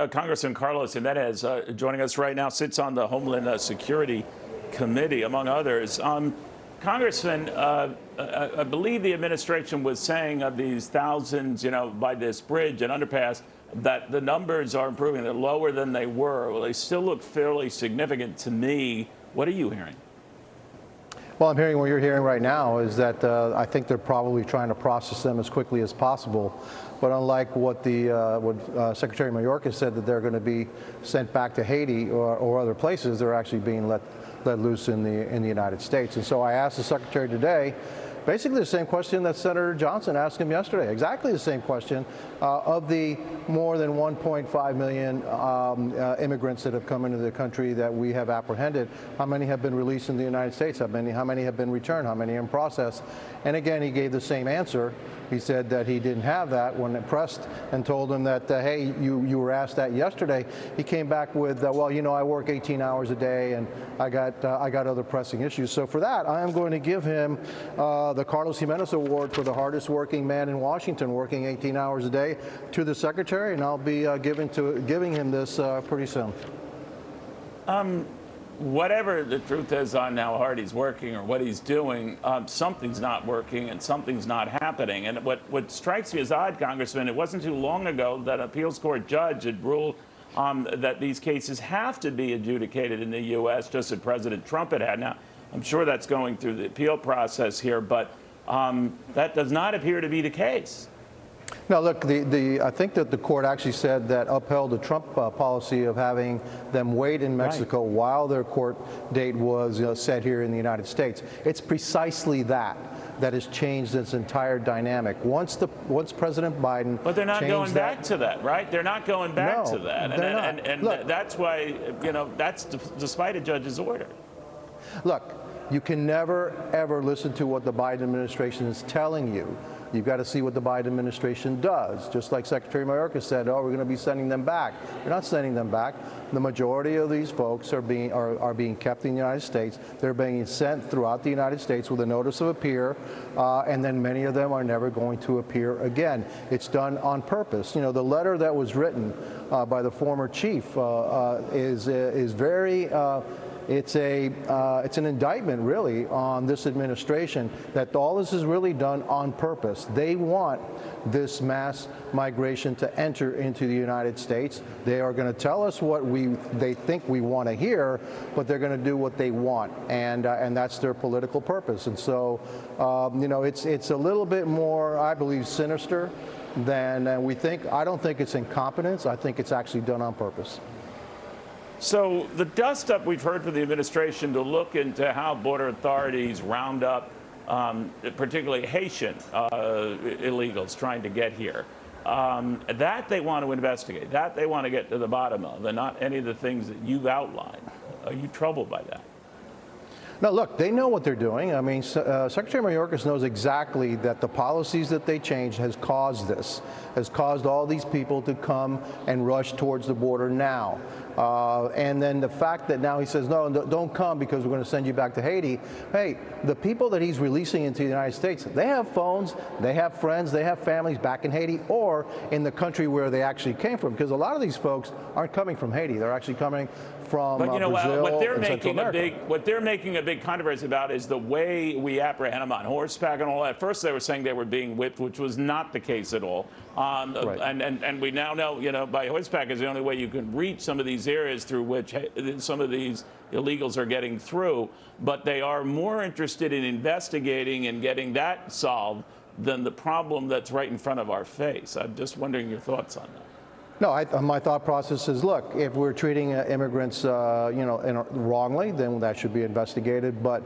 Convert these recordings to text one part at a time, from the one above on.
Congressman Carlos Gimenez joining us right now, sits on the Homeland Security Committee, among others. Congressman, I believe the administration was saying of these thousands, by this bridge and underpass, that the numbers are improving. They're lower than they were. Well, they still look fairly significant to me. What are you hearing? Well, I'm hearing what you're hearing right now is that I think they're probably trying to process them as quickly as possible. But unlike what Secretary Mayorkas said, that they're going to be sent back to Haiti or other places, they're actually being let loose in the United States. And so I asked the Secretary today, basically the same question that Senator Johnson asked him yesterday, exactly the same question. Of the more than 1.5 million immigrants that have come into the country that we have apprehended, how many have been released in the United States? How many have been returned? How many are in process? And again, he gave the same answer. He said that he didn't have that. When pressed and told him that, hey, you were asked that yesterday, he came back with, well, I work 18 hours a day and I got other pressing issues. So for that, I am going to give him the Carlos Gimenez Award for the hardest working man in Washington, working 18 hours a day, to the Secretary, and I'll be giving him this pretty soon. Whatever the truth is on how hard he's working or what he's doing, something's not working and something's not happening. And what strikes me as odd, Congressman, it wasn't too long ago that an appeals court judge had ruled that these cases have to be adjudicated in the U.S., just as President Trump had. Now, I'm sure that's going through the appeal process here, but that does not appear to be the case. No, look, I think that the court actually said that upheld the Trump policy of having them wait in Mexico while their court date was set here in the United States. It's precisely that has changed this entire dynamic. Once President Biden, but they're not going back to that, right? They're not going back to that, and look, that's why that's despite a judge's order. Look, you can never ever listen to what the Biden administration is telling you. You've got to see what the Biden administration does. Just like Secretary Mayorkas said, oh, we're going to be sending them back. We're not sending them back. The majority of these folks are being kept in the United States. They're being sent throughout the United States with a notice of appear, and then many of them are never going to appear again. It's done on purpose. The letter that was written by the former chief is very. It's an indictment, really, on this administration that all this is really done on purpose. They want this mass migration to enter into the United States. They are going to tell us what they think we want to hear, but they're going to do what they want, and that's their political purpose. And so, it's a little bit more, I believe, sinister than we think. I don't think it's incompetence. I think it's actually done on purpose. So the dust-up we've heard from the administration to look into how border authorities round up, particularly Haitian illegals trying to get here, that they want to investigate, that they want to get to the bottom of, and not any of the things that you've outlined. Are you troubled by that? No, look, they know what they're doing. I mean, Secretary Mayorkas knows exactly that the policies that they changed has caused this, has caused all these people to come and rush towards the border now. And then the fact that now he says, no, don't come because we're going to send you back to Haiti. Hey, the people that he's releasing into the United States, they have phones, they have friends, they have families back in Haiti or in the country where they actually came from. Because a lot of these folks aren't coming from Haiti. They're actually coming from Brazil and Central America. What they're making a big controversy about is the way we apprehend them on horseback and all that. First, they were saying they were being whipped, which was not the case at all. Right. And we now know, by horseback is the only way you can reach some of these areas through which some of these illegals are getting through. But they are more interested in investigating and getting that solved than the problem that's right in front of our face. I'm just wondering your thoughts on that. No, my thought process is, look, if we're treating immigrants, wrongly, then that should be investigated. But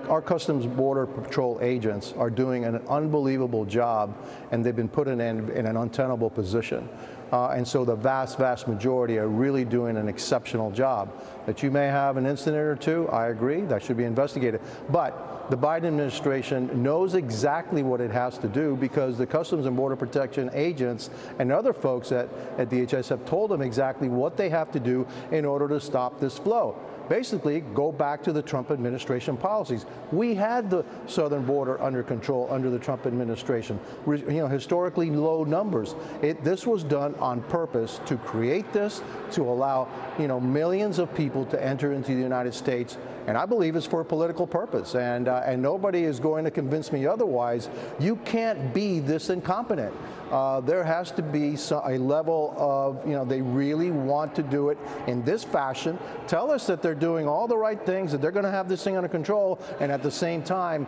our Customs Border Patrol agents are doing an unbelievable job, and they've been put in an untenable position. And so the vast majority are really doing an exceptional job. That you may have an incident or two, I agree, that should be investigated. But the Biden administration knows exactly what it has to do because the Customs and Border Protection agents and other folks at DHS have told them exactly what they have to do in order to stop this flow. Basically, go back to the Trump administration policies. We had the southern border under control under the Trump administration. Historically low numbers. This was done on purpose to create this, to allow millions of people to enter into the United States. And I believe it's for a political purpose. And nobody is going to convince me otherwise. You can't be this incompetent. There has to be a level of, they really want to do it in this fashion. Tell us that they're doing all the right things, that they're going to have this thing under control, and at the same time,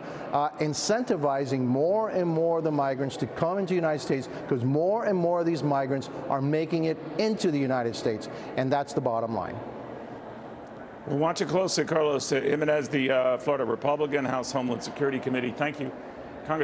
incentivizing more and more of the migrants to come into the United States, because more and more of these migrants are making it into the United States. And that's the bottom line. We'll watch it closely. Carlos Gimenez, the Florida Republican House Homeland Security Committee. Thank you.